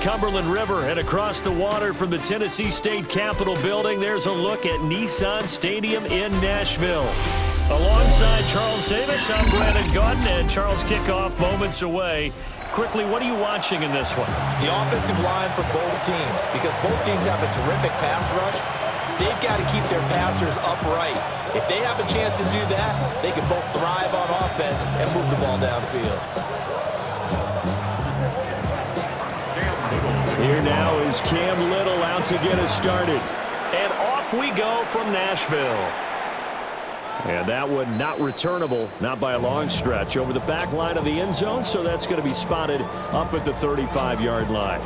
Cumberland River and across the water from the Tennessee State Capitol building, there's a look at Nissan Stadium in Nashville. Alongside Charles Davis, I'm Brandon Gaudin, and Charles, kickoff moments away. Quickly, what are you watching in this one? The offensive line for both teams, because both teams have a terrific pass rush. They've got to keep their passers upright. If they have a chance to do that, they can both thrive on offense and move the ball downfield. Here now is Cam Little out to get us started. And off we go from Nashville. And that one not returnable, not by a long stretch, over the back line of the end zone, so that's going to be spotted up at the 35-yard line.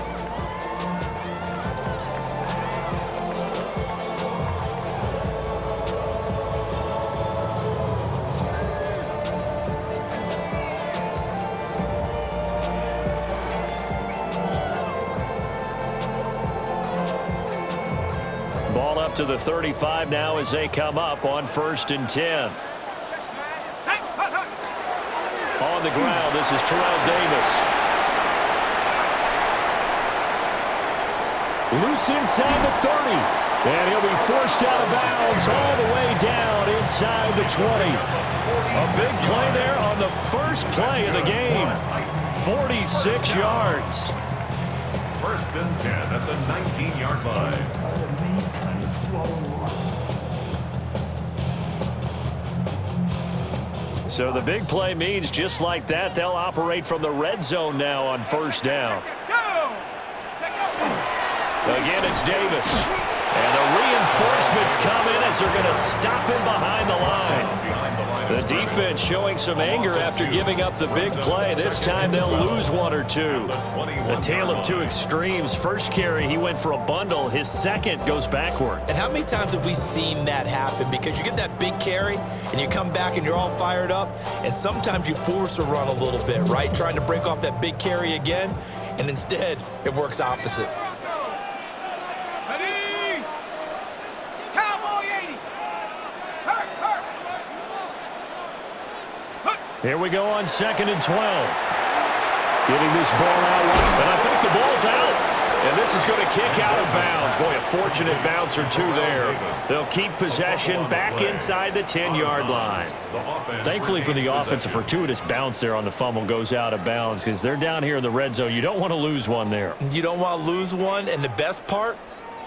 Ball up to the 35 now as they come up on 1st and 10. On the ground, this is Terrell Davis. Loose inside the 30. And he'll be forced out of bounds all the way down inside the 20. A big play there on the first play of the game. 46 yards. 1st and 10 at the 19-yard line. So the big play means just like that, they'll operate from the red zone now on 1st down. Again, it's Davis. And the reinforcements come in as they're going to stop him behind the line. The defense showing some anger after giving up the big play. This time they'll lose one or two. A tale of two extremes. First carry, he went for a bundle. His second goes backward. And how many times have we seen that happen? Because you get that big carry, and you come back and you're all fired up, and sometimes you force a run a little bit, right? Trying to break off that big carry again, and instead it works opposite. Here we go on 2nd and 12. Getting this ball out. And I think the ball's out. And this is going to kick out of bounds. Boy, a fortunate bounce or two there. They'll keep possession back inside the 10-yard line. Thankfully for the offense, a fortuitous bounce there on the fumble goes out of bounds because they're down here in the red zone. You don't want to lose one there. You don't want to lose one. And the best part,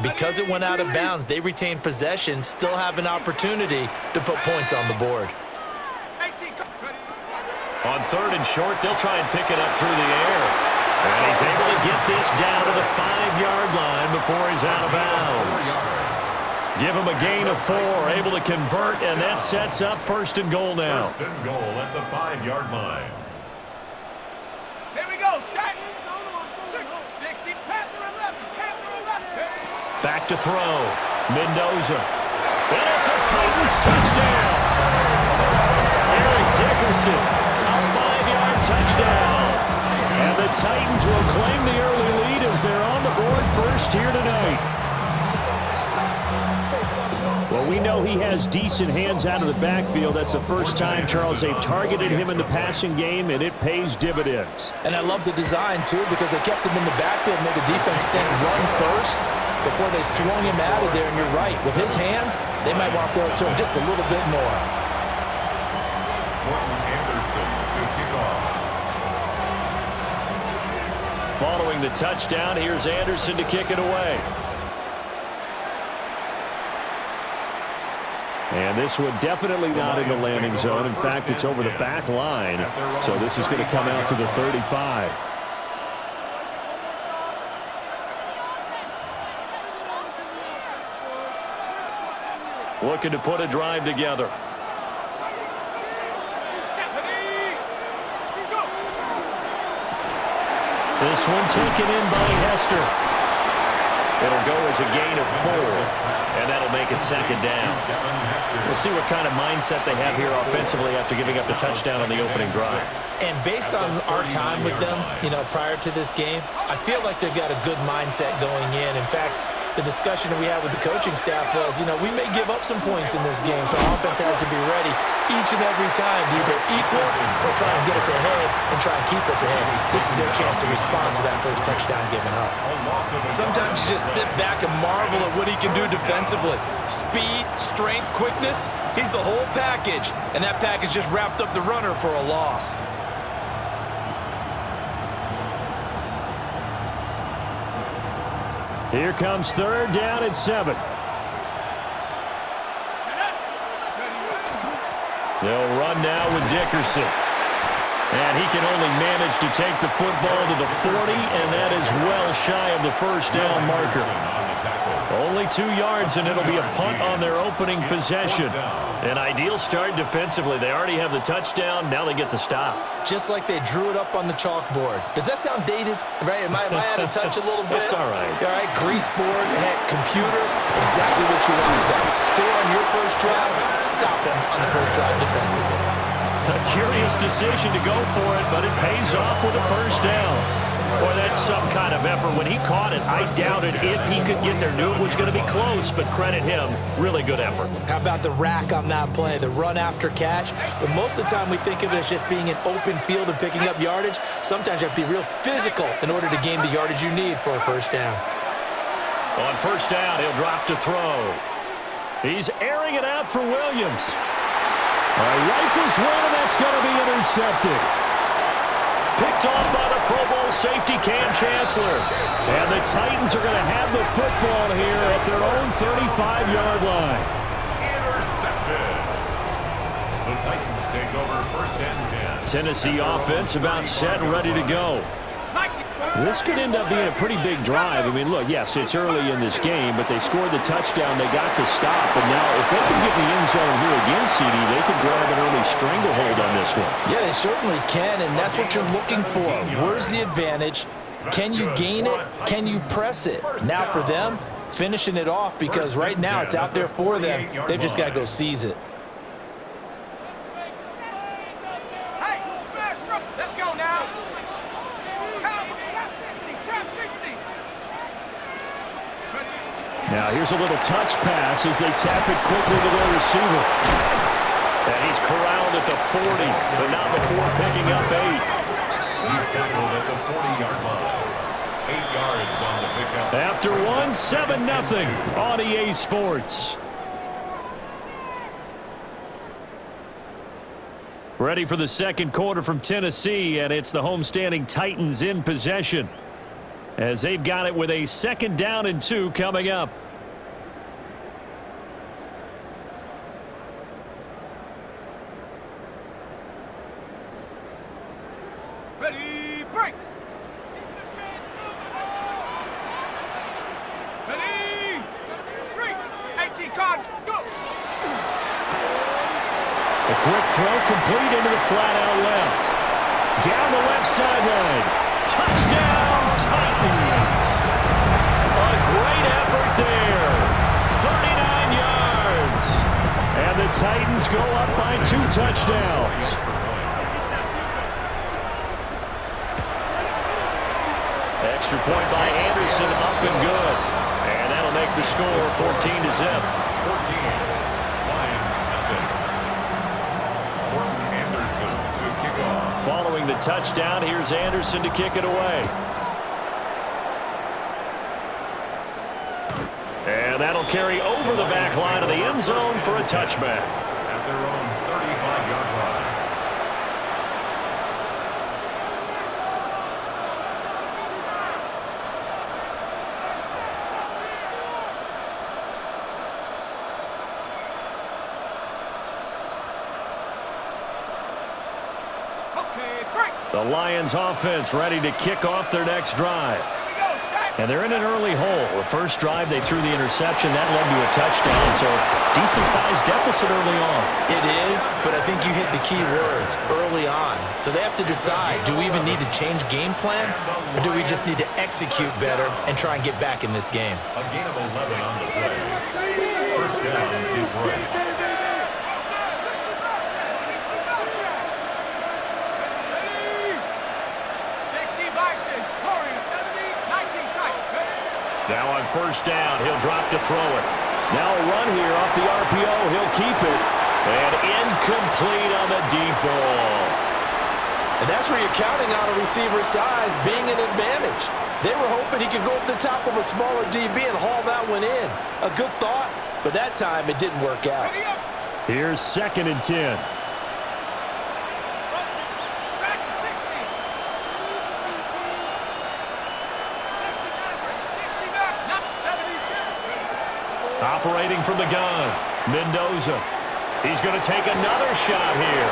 because it went out of bounds, they retain possession, still have an opportunity to put points on the board. On 3rd and short, they'll try and pick it up through the air. And he's able to get this down to the 5-yard line before he's out of bounds. Give him a gain of 4, able to convert, and that sets up 1st and goal now. 1st and goal at the 5-yard line. Here we go, shot. 60, Back to throw. Mendoza. And it's a Titans touchdown. Eric Dickerson. Touchdown. And the Titans will claim the early lead as they're on the board first here tonight. Well, we know he has decent hands out of the backfield. That's the first time, Charles, they've targeted him in the passing game, and it pays dividends. And I love the design, too, because they kept him in the backfield, made the defense think run first before they swung him out of there. And you're right, with his hands, they might want to throw it to him just a little bit more. Following the touchdown, here's Anderson to kick it away. And this one definitely not in the landing zone. In fact, it's over the back line. So this is going to come out to the 35. Looking to put a drive together. This one taken in by Hester. It'll go as a gain of 4, and that'll make it 2nd down. We'll see what kind of mindset they have here offensively after giving up the touchdown on the opening drive. And based on our time with them, prior to this game, I feel like they've got a good mindset going in. In fact, the discussion that we had with the coaching staff was, you know, we may give up some points in this game, so offense has to be ready each and every time to either equal or try and get us ahead and try and keep us ahead. This is their chance to respond to that first touchdown given up. Sometimes you just sit back and marvel at what he can do defensively. Speed, strength, quickness, he's the whole package, and that package just wrapped up the runner for a loss. Here comes third down and 7. They'll run now with Dickerson. And he can only manage to take the football to the 40, and that is well shy of the first down marker. Only 2 yards, and it'll be a punt on their opening possession. An ideal start defensively. They already have the touchdown. Now they get the stop. Just like they drew it up on the chalkboard. Does that sound dated? Right? Am I out of touch a little bit? It's all right. All right, grease board, heck, computer, exactly what you want with that. Score on your first drive, stop them on the first drive defensively. A curious decision to go for it, but it pays off with a first down. Boy, that's some kind of effort. When he caught it, I doubted if he could get there. Knew it was going to be close, but credit him. Really good effort. How about the rack on that play, the run after catch? But most of the time we think of it as just being an open field and picking up yardage. Sometimes you have to be real physical in order to gain the yardage you need for a first down. On first down, he'll drop to throw. He's airing it out for Williams. Rifles one, and that's going to be intercepted. Picked off by the Pro Bowl safety Cam Chancellor. And the Titans are going to have the football here at their own 35-yard line. Intercepted. The Titans take over first and 10. Tennessee offense about set and ready to go. This could end up being a pretty big drive. I mean, look, yes, it's early in this game, but they scored the touchdown. They got the stop. And now if they can get in the end zone here again, CD, they could grab an early stranglehold on this one. Yeah, they certainly can, and that's what you're looking for. Where's the advantage? Can you gain it? Can you press it? Now for them, finishing it off, because right now it's out there for them. They've just got to go seize it. Let's go now. Trap 60. Now here's a little touch pass as they tap it quickly to their receiver. And he's corralled at the 40, but not before picking up 8. He's tackled at the 40-yard line. 8 yards on the pickup. After 7-0 on EA Sports. Ready for the second quarter from Tennessee, and it's the homestanding Titans in possession, as they've got it with a 2nd down and 2 coming up. Ready, break. Ready, straight. 18 cards, go. A quick throw complete into the flat out left. Down the left sideline. Touchdown, Titans. A great effort there. 39 yards. And the Titans go up by 2 touchdowns. Extra point by Anderson, up and good. And that'll make the score 14-0. 14. Lions nothing. Anderson to kick off. Following the touchdown, here's Anderson to kick it away. And that'll carry over the back line of the end zone for a touchback. At their own 35-yard line. The Lions offense ready to kick off their next drive. And they're in an early hole. The first drive, they threw the interception. That led to a touchdown, so decent-sized deficit early on. It is, but I think you hit the key words, early on. So they have to decide, do we even need to change game plan, or do we just need to execute better and try and get back in this game? A gain of 11 on the play. First down, Detroit. Now on first down, he'll drop to throw it. Now a run here off the RPO. He'll keep it. And incomplete on the deep ball. And that's where you're counting on a receiver's size being an advantage. They were hoping he could go over the top of a smaller DB and haul that one in. A good thought, but that time it didn't work out. Here's 2nd and 10. Operating from the gun, Mendoza. He's going to take another shot here.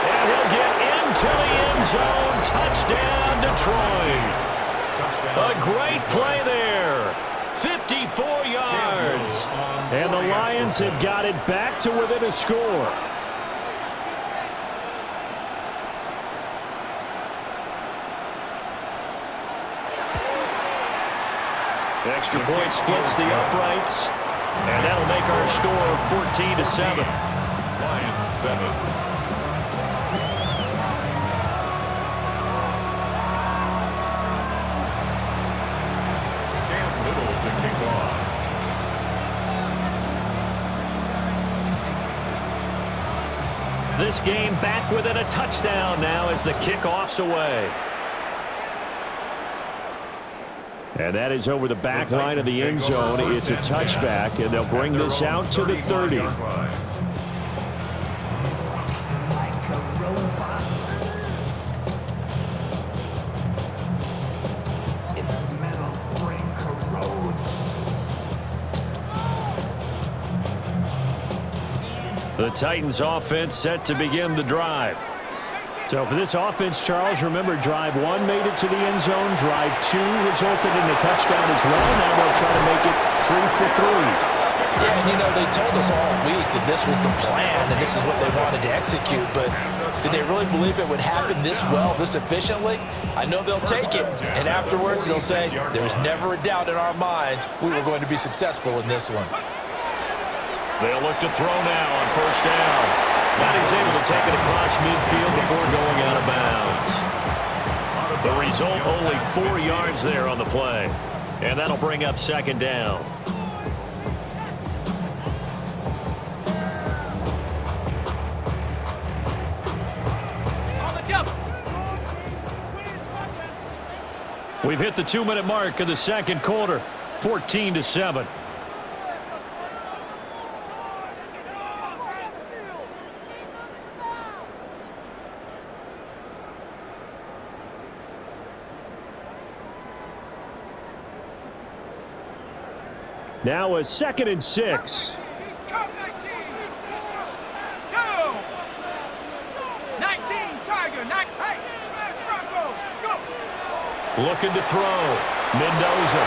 And he'll get into the end zone. Touchdown, Detroit. A great play there. 54 yards. And the Lions have got it back to within a score. Extra point splits the uprights. And that'll make our score 14-7. Lions 7. Cam Little to kick off. This game back within a touchdown now as the kickoff's away. And that is over the back line of the end zone. It's a touchback, and they'll bring this out to the 30. The Titans offense set to begin the drive. So for this offense, Charles, remember, drive 1 made it to the end zone. Drive 2 resulted in a touchdown as well. Now they'll try to make it 3 for 3. Yeah, and you know, they told us all week that this was the plan and this is what they wanted to execute, but did they really believe it would happen this well, this efficiently? I know they'll take it, and afterwards they'll say, there's never a doubt in our minds we were going to be successful in this one. They'll look to throw now on first down. But he's able to take it across midfield before going out of bounds. The result, only 4 yards there on the play. And that'll bring up 2nd down. On the double. We've hit the 2-minute mark of the second quarter. 14-7. Now a 2nd and 6. Come 19. Go. 19 Tiger. Hey, smash Broncos. Go. Looking to throw. Mendoza.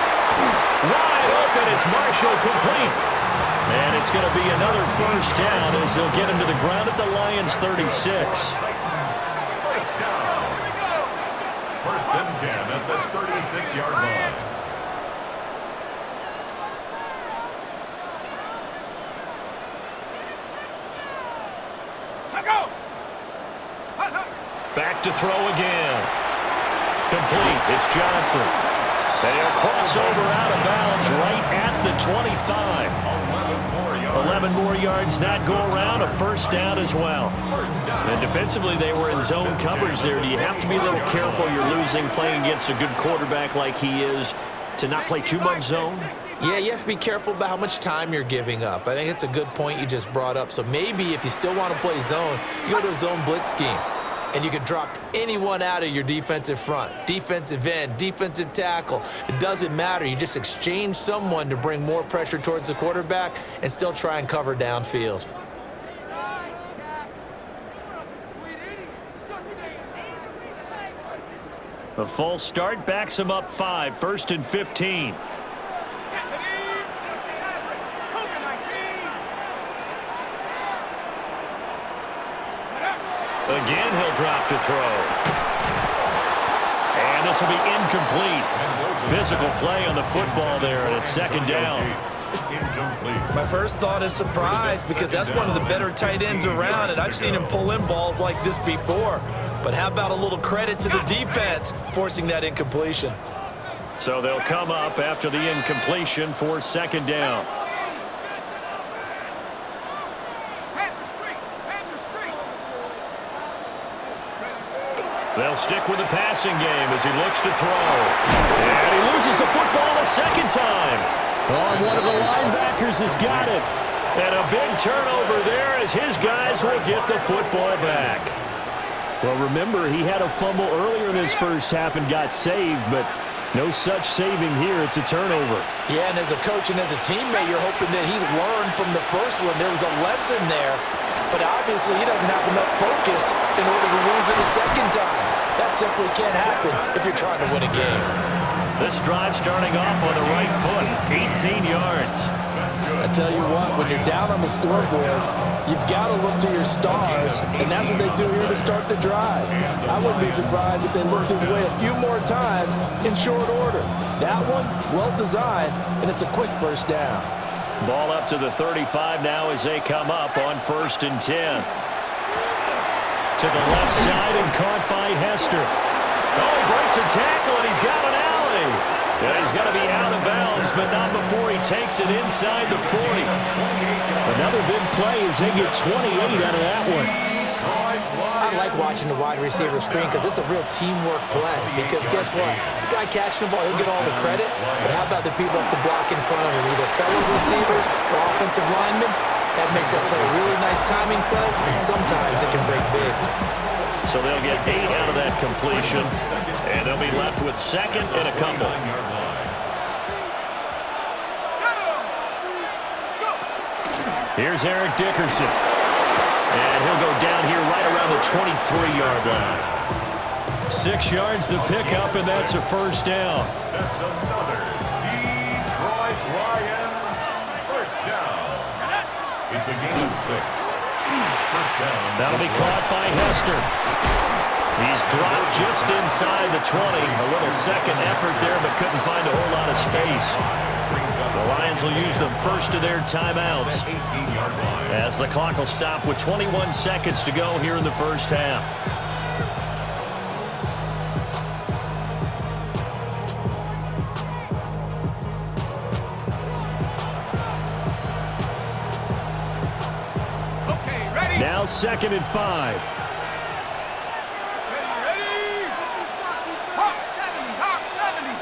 Wide open. It's Marshall complete. And it's going to be another first down as they'll get him to the ground at the Lions 36. First down. First and 10 at the 36-yard line. Back to throw again. Complete. It's Johnson. They'll cross over out of bounds right at the 25. 11 more yards that go around. A first down as well. And defensively, they were in zone coverage there. Do you have to be a little careful? You're losing playing against a good quarterback like he is to not play too much zone? Yeah, you have to be careful about how much time you're giving up. I think it's a good point you just brought up. So maybe if you still want to play zone, you go to a zone blitz scheme. And you can drop anyone out of your defensive front, defensive end, defensive tackle. It doesn't matter. You just exchange someone to bring more pressure towards the quarterback and still try and cover downfield. The false start backs him up 5. 1st and 15. Again, he'll drop to throw. And this will be incomplete. Physical play on the football there, and it's 2nd down. My first thought is surprise because that's one of the better tight ends around, and I've seen him pull in balls like this before. But how about a little credit to the defense forcing that incompletion? So they'll come up after the incompletion for second down. They'll stick with the passing game as he looks to throw. And he loses the football a second time. Oh, one of the linebackers has got it. And a big turnover there as his guys will get the football back. Well, remember, he had a fumble earlier in his first half and got saved, but no such saving here. It's a turnover. Yeah, and as a coach and as a teammate, you're hoping that he learned from the first one. There was a lesson there, but obviously he doesn't have enough focus in order to lose it a second time. That simply can't happen if you're trying to win a game. This drive starting off on the right foot, 18 yards. I tell you what, when you're down on the scoreboard, you've got to look to your stars, and that's what they do here to start the drive. I wouldn't be surprised if they looked his way a few more times in short order. That one, well designed, and it's a quick first down. Ball up to the 35 now as they come up on 1st and 10. To the left side and caught by Hester. Oh, he breaks a tackle and he's got an alley. Yeah, he's got to be out of bounds, but not before he takes it inside the 40. Another big play as they get 28 out of that one. I like watching the wide receiver screen because it's a real teamwork play. Because guess what? The guy catching the ball, he'll get all the credit. But how about the people up to block in front of him, either fellow receivers or offensive linemen? That makes that play a really nice timing play, and sometimes it can break big. So they'll get 8 out of that completion, and they'll be left with second and a couple. Here's Eric Dickerson. And he'll go down here right around the 23-yard line. 6 yards the pickup, and that's a first down. That's another Detroit Lions first down. It's a gain of 6. First down. That'll be caught by Hester. He's dropped just inside the 20. A little second effort there, but couldn't find a whole lot of space. The Lions will use the first of their timeouts as the clock will stop with 21 seconds to go here in the first half. Now 2nd and 5. Ready? Hawk 70, Hawk 70.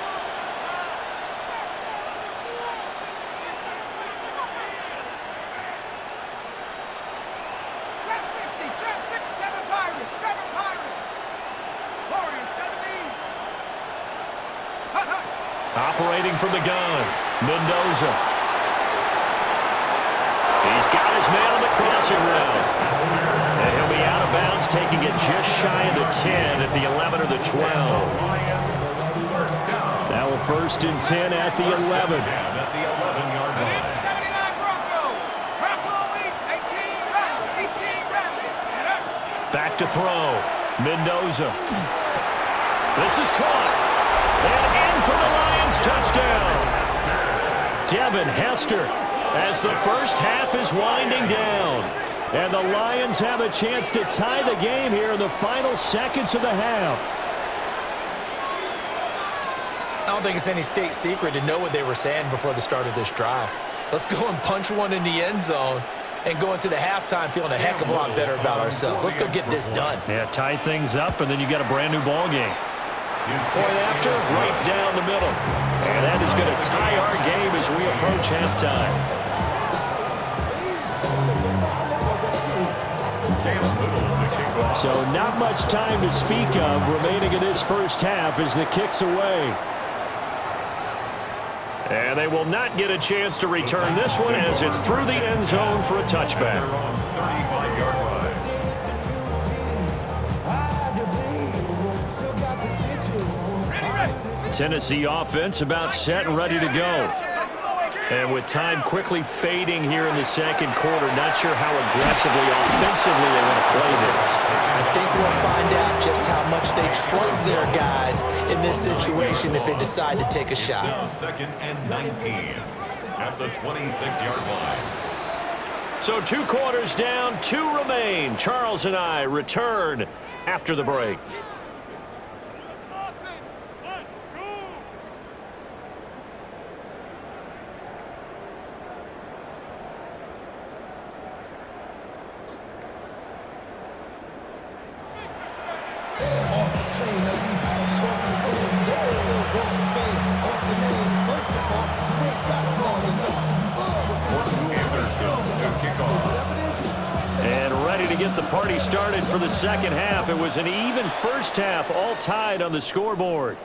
Trap 60, Trap 6, 7 Pirates, 7 Pirates. Warrior 70. Hut, hut. Operating from the gun, Mendoza. He's got his man on the crossing route. And he'll be out of bounds, taking it just shy of the 10 at the 11 or the 12. Now a 1st and 10 at the 11. At the 11-yard line. 79 Bronco. Bronco lead, 18 round. Back to throw, Mendoza. This is caught. And in for the Lions, touchdown. Devin Hester. As the first half is winding down. And the Lions have a chance to tie the game here in the final seconds of the half. I don't think it's any state secret to know what they were saying before the start of this drive. Let's go and punch one in the end zone and go into the halftime feeling a heck of a lot better about ourselves. Let's go get this done. Yeah, tie things up, and then you got a brand new ball game. Point after, right down the middle. And that is going to tie our game as we approach halftime. So not much time to speak of remaining in this first half as the kick's away. And they will not get a chance to return this one as it's through the end zone for a touchback. 35-yard line. Tennessee offense about set and ready to go. And with time quickly fading here in the second quarter, not sure how aggressively, offensively they want to play this. I think we'll find out just how much they trust their guys in this situation if they decide to take a shot. Now 2nd and 19 at the 26-yard line. So 2 quarters down, 2 remain. Charles and I return after the break. Anderson to kick off. And ready to get the party started for the second half. It was an even first half, all tied on the scoreboard.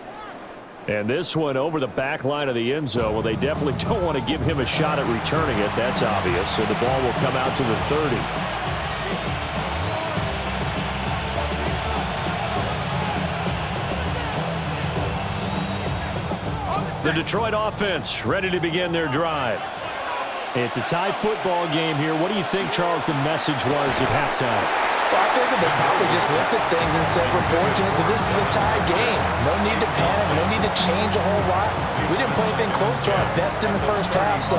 And this one over the back line of the end zone. Well, they definitely don't want to give him a shot at returning it. That's obvious. So the ball will come out to the 30. The Detroit offense ready to begin their drive. It's a tie football game here. What do you think, Charles, the message was at halftime? Well, I think they probably just looked at things and said, we're fortunate that this is a tie game. No need to panic. No need to change a whole lot. We didn't play anything close to our best in the first half, so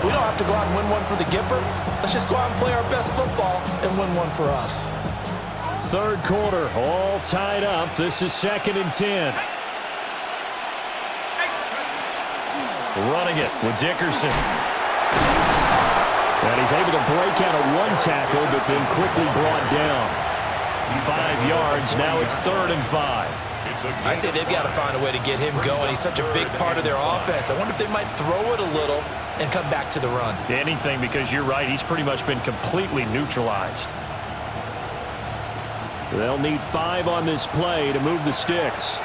we don't have to go out and win one for the Gipper. Let's just go out and play our best football and win one for us. Third quarter, all tied up. This is 2nd and 10. Running it with Dickerson. And he's able to break out of one tackle, but then quickly brought down. 5 yards. Now it's 3rd and 5. I'd say they've got to find a way to get him going. He's such a big part of their offense. I wonder if they might throw it a little and come back to the run. Anything, because you're right. He's pretty much been completely neutralized. They'll need 5 on this play to move the sticks.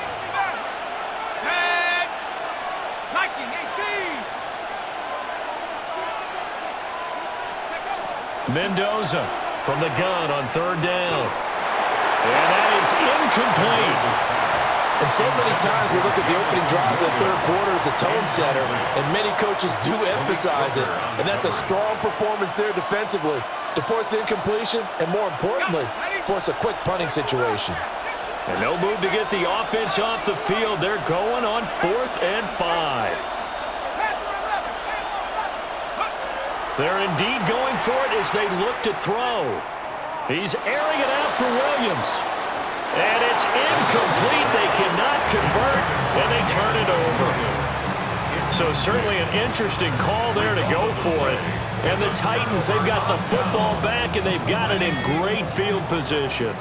Mendoza from the gun on 3rd down. And that is incomplete. And so many times we look at the opening drive of the third quarter as a tone setter, and many coaches do emphasize it. And that's a strong performance there defensively to force the incompletion and, more importantly, force a quick punting situation. And no move to get the offense off the field. They're going on 4th and 5. They're indeed going for it as they look to throw. He's airing it out for Williams. And it's incomplete. They cannot convert, and they turn it over. So certainly an interesting call there to go for it. And the Titans, they've got the football back, and they've got it in great field position.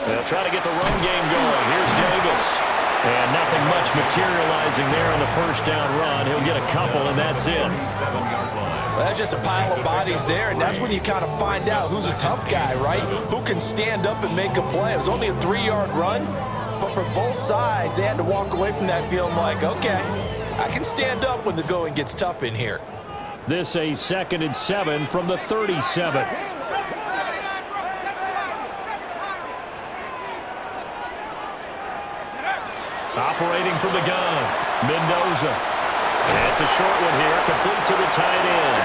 They'll try to get the run game going. Here's Davis. And nothing much materializing there on the first down run. He'll get a couple, and that's it. Well, that's just a pile of bodies there, and that's when you kind of find out who's a tough guy, right? Who can stand up and make a play. It was only a 3-yard run, but for both sides, they had to walk away from that feeling like, okay, I can stand up when the going gets tough in here. This a 2nd and 7 from the 37. Operating from the gun, Mendoza. That's a short one here, complete to the tight end.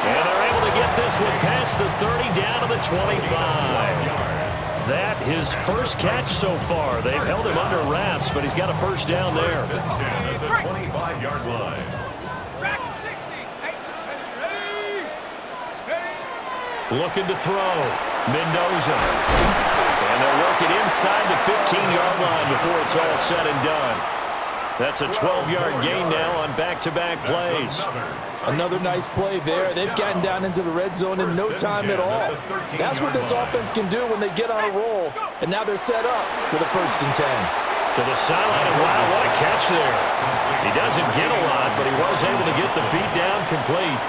And they're able to get this one past the 30 down to the 25. That his first catch so far. They've held him under wraps, but he's got a first down there. 10 at the 25-yard line. Looking to throw, Mendoza. And they'll work it inside the 15-yard line before it's all said and done. That's a 12-yard gain now on back-to-back plays. Another nice play there. They've gotten down into the red zone in no time at all. That's what this offense can do when they get on a roll. And now they're set up with a 1st and 10. To the sideline, and wow, what a catch there. He doesn't get a lot, but he was able to get the feet down complete.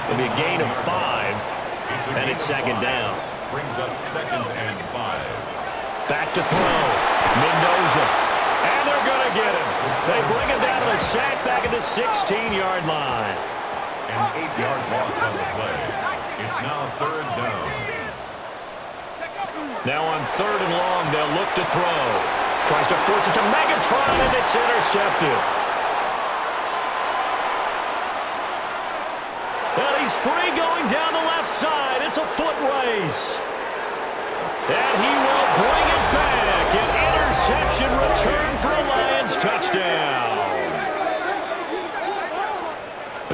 It'll be a gain of 5, and it's 2nd down. Brings up 2nd and 5. Back to throw. Mendoza. And they're going to get him. They bring him down to the sack back at the 16-yard line. An 8-yard loss on the play. It's now 3rd down. Now on 3rd and long, they'll look to throw. Tries to force it to Megatron, and it's intercepted. And he's free going down the left side. It's a foot race. And he will bring it back. An interception return for a Lions touchdown.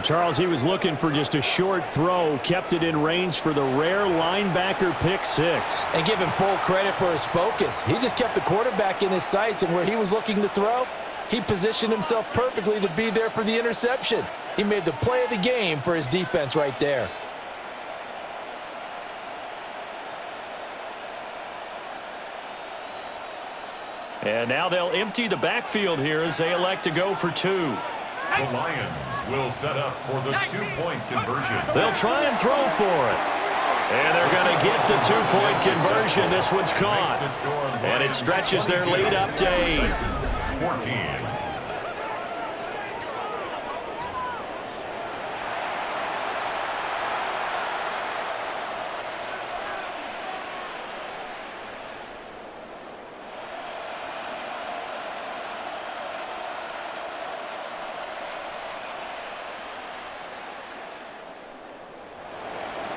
Charles, he was looking for just a short throw, kept it in range for the rare linebacker pick 6. And give him full credit for his focus. He just kept the quarterback in his sights, and where he was looking to throw, he positioned himself perfectly to be there for the interception. He made the play of the game for his defense right there. And now they'll empty the backfield here as they elect to go for 2. The Lions will set up for the 2-point conversion. They'll try and throw for it. And they're going to get the 2-point conversion. This one's caught. And it stretches their lead up to 8. 14.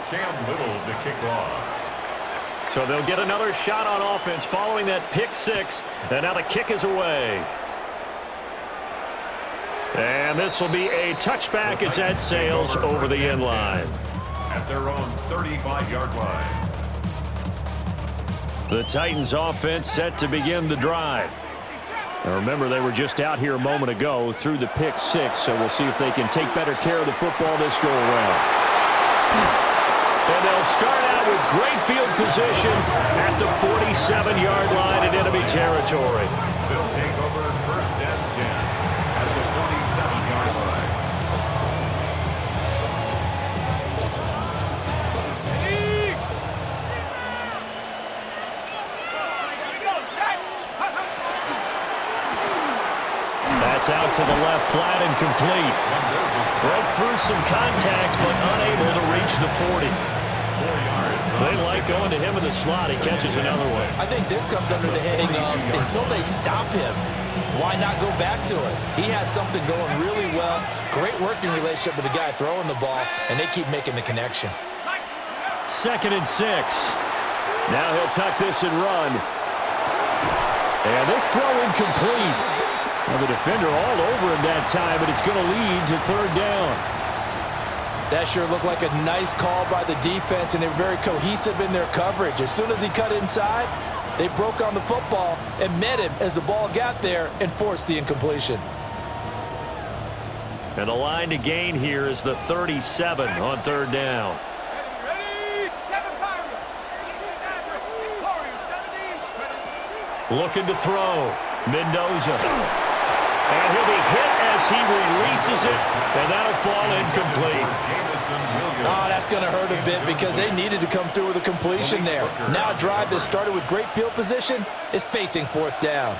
Cam Little to kick off. So they'll get another shot on offense following that pick 6. And now the kick is away. And this will be a touchback as that sails over the end line. At their own 35-yard line. The Titans offense set to begin the drive. Now remember, they were just out here a moment ago through the pick 6, so we'll see if they can take better care of the football this go around. And they'll start out with great field position at the 47-yard line in enemy territory. They'll take over first and 10 at the 47-yard line. That's out to the left, flat and complete. Broke through some contact, but unable to reach the 40. They like going to him in the slot. He catches another one. I think this comes under the heading of until they stop him, why not go back to it? He has something going really well. Great working relationship with the guy throwing the ball, and they keep making the connection. 2nd and 6. Now he'll tuck this and run. And this throw incomplete. Now the defender all over him that time, but it's going to lead to 3rd down. That sure looked like a nice call by the defense, and they're very cohesive in their coverage. As soon as he cut inside, they broke on the football and met him as the ball got there and forced the incompletion. And the line to gain here is the 37 on 3rd down. Ready? 7 Pirates. 16 Mavericks. Warriors 17. Looking to throw. Mendoza. And he'll be hit as he releases it, and that'll fall incomplete. Oh, that's going to hurt a bit because they needed to come through with a completion there. Now a drive that started with great field position is facing 4th down.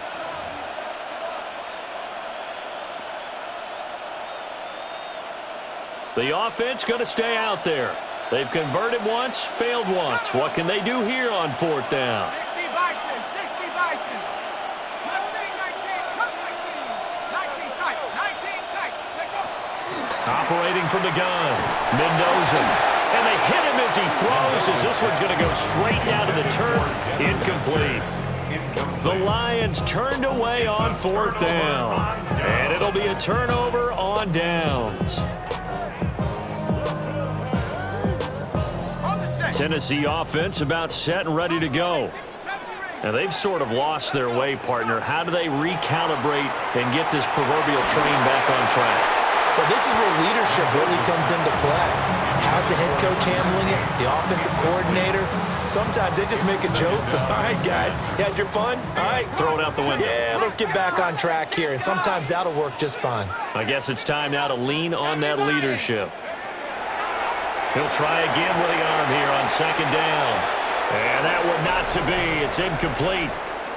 The offense going to stay out there. They've converted once, failed once. What can they do here on 4th down? 60 Bison. 60 Bison. Mustang 19. Cut 19. 19 tight. 19 tight. Take up. Operating from the gun. Mendoza. And they hit him as he throws, as this one's going to go straight down to the turf. Incomplete. The Lions turned away on 4th down. And it'll be a turnover on downs. Tennessee offense about set and ready to go. And they've sort of lost their way, partner. How do they recalibrate and get this proverbial train back on track? Well, this is where leadership really comes into play. How's the head coach handling it? The offensive coordinator? Sometimes they just make a joke. All right, guys, you had your fun? All right. Throw it out the window. Yeah, let's get back on track here. And sometimes that'll work just fine. I guess it's time now to lean on that leadership. He'll try again with the arm here on 2nd down. And that one not to be. It's incomplete.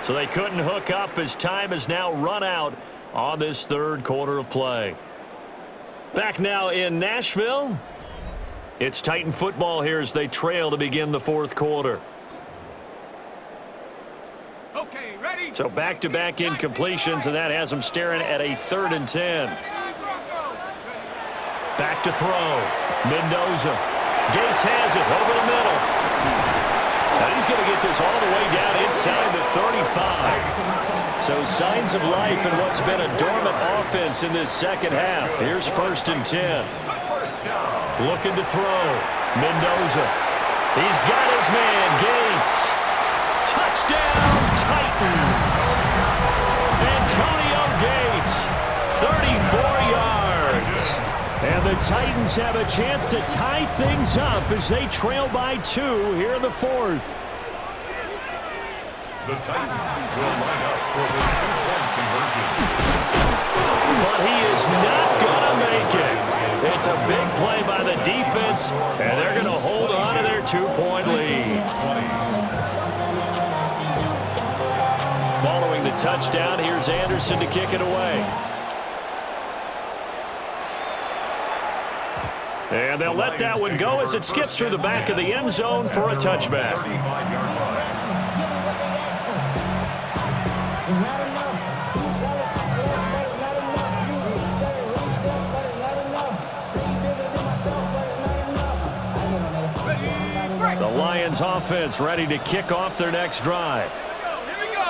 So they couldn't hook up as time has now run out on this 3rd quarter of play. Back now in Nashville. It's Titan football here as they trail to begin the 4th quarter. Okay, ready? So back-to-back incompletions, and that has them staring at a 3rd and 10. Back to throw. Mendoza. Gates has it over the middle. And he's going to get this all the way down inside the 35. So signs of life in what's been a dormant offense in this 2nd half. Here's 1st and 10. Looking to throw. Mendoza. He's got his man, Gates. Touchdown, Titans. Antonio Gates, 34 yards. And the Titans have a chance to tie things up as they trail by 2 here in the 4th. The Titans will line up for the two-point conversion. But he is not going to make it. It's a big play by the defense, and they're going to hold on to their two-point lead. Following the touchdown, here's Anderson to kick it away. And they'll let that one go as it skips through the back of the end zone for a touchback. The Lions offense ready to kick off their next drive.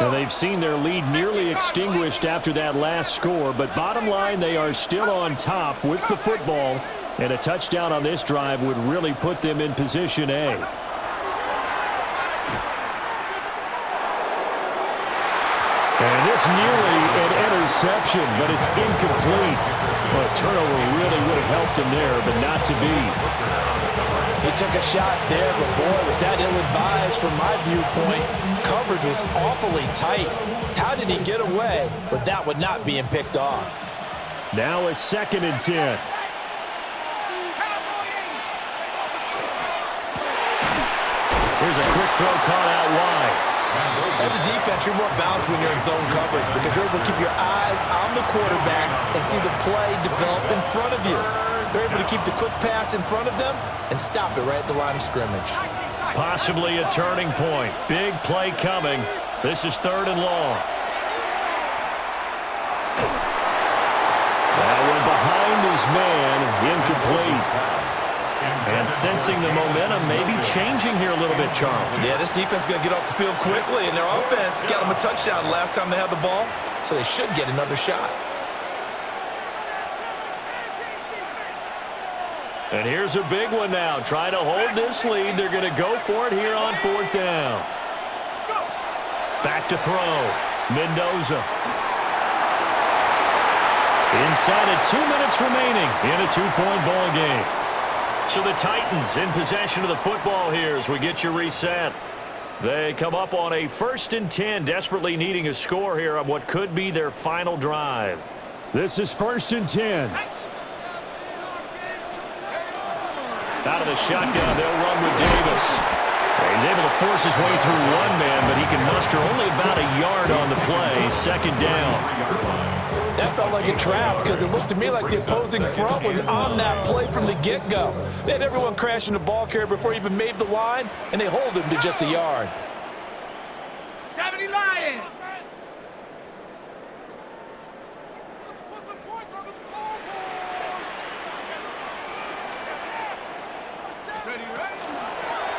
And they've seen their lead nearly extinguished after that last score, but bottom line, they are still on top with the football, and a touchdown on this drive would really put them in position A. And this nearly an interception, but it's incomplete. Well, a turnover really would have helped him there, but not to be. He took a shot there, but boy, was that ill-advised from my viewpoint. Coverage was awfully tight. How did he get away with that one not being picked off? Now a 2nd and 10. Here's a quick throw caught out wide. As a defense, you're more balanced when you're in zone coverage because you're able to keep your eyes on the quarterback and see the play develop in front of you. They're able to keep the quick pass in front of them and stop it right at the line of scrimmage. Possibly a turning point. Big play coming. This is 3rd and long. That one behind his man, incomplete. And sensing the momentum maybe changing here a little bit, Charles. Yeah, this defense is going to get off the field quickly, and their offense got them a touchdown last time they had the ball, so they should get another shot. And here's a big one now. Trying to hold this lead. They're going to go for it here on 4th down. Back to throw. Mendoza. Inside of 2 minutes remaining in a 2-point ball game. So the Titans in possession of the football here as we get you reset. They come up on a 1st and 10, desperately needing a score here on what could be their final drive. This is 1st and 10. Out of the shotgun, they'll run with Davis. He's able to force his way through one man, but he can muster only about a yard on the play. 2nd down. That felt like a trap because it looked to me like the opposing front was on that play from the get-go. They had everyone crashing the ball carrier before he even made the line, and they hold him to just a yard. 70 Lions.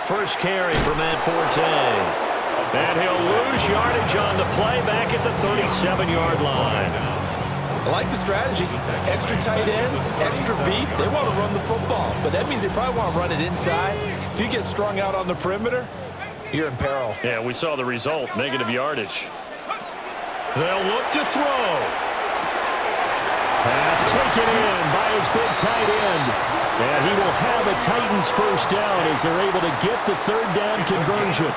First carry for Matt Forte. And he'll lose yardage on the play back at the 37-yard line. I like the strategy. Extra tight ends, extra beef. They want to run the football, but that means they probably want to run it inside. If you get strung out on the perimeter, you're in peril. Yeah, we saw the result, negative yardage. They'll look to throw. Pass taken in by his big tight end. And he will have a Titans first down as they're able to get the 3rd down conversion.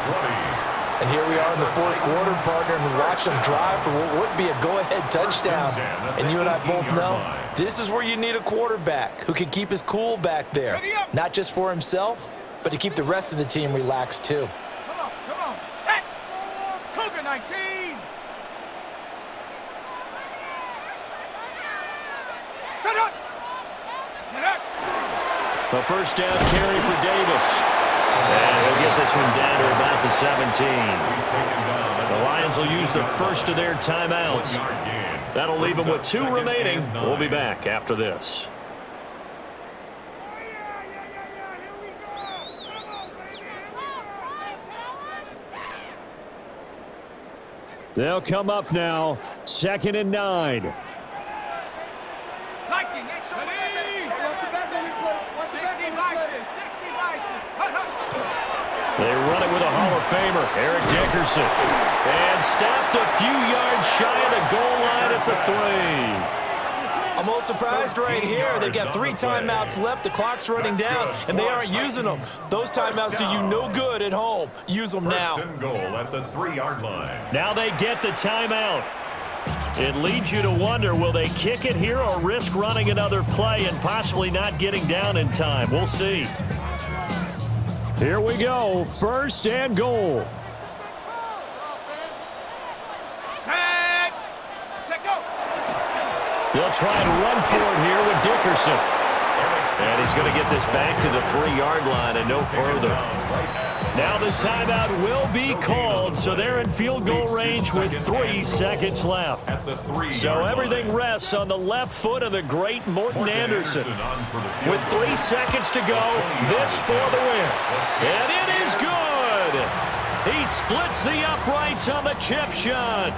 And here we are in the 4th quarter, partner, and watch them drive for what would be a go-ahead touchdown. And you and I both know this is where you need a quarterback who can keep his cool back there. Not just for himself, but to keep the rest of the team relaxed too. Come on, set. Cougar 19. Set up. A first down carry for Davis. And he'll get this one down to about the 17. The Lions will use the first of their timeouts. That'll leave them with 2 remaining. We'll be back after this. They'll come up now. 2nd and 9. They run it with a Hall of Famer, Eric Dickerson. And stopped a few yards shy of the goal line at the 3. I'm a little surprised right here. They've got 3 timeouts left. The clock's running down, and they aren't using them. Those timeouts do you no good at home. Use them now. First and goal at the 3-yard line. Now they get the timeout. It leads you to wonder, will they kick it here or risk running another play and possibly not getting down in time? We'll see. Here we go. First and goal. Set. Set, go. They'll try and run for it here with Dickerson. And he's going to get this back to the 3-yard line and no further. Now the timeout will be called, so they're in field goal range with 3 seconds left. So everything rests on the left foot of the great Morton Anderson. With 3 seconds to go, this for the win. And it is good. He splits the uprights on the chip shot.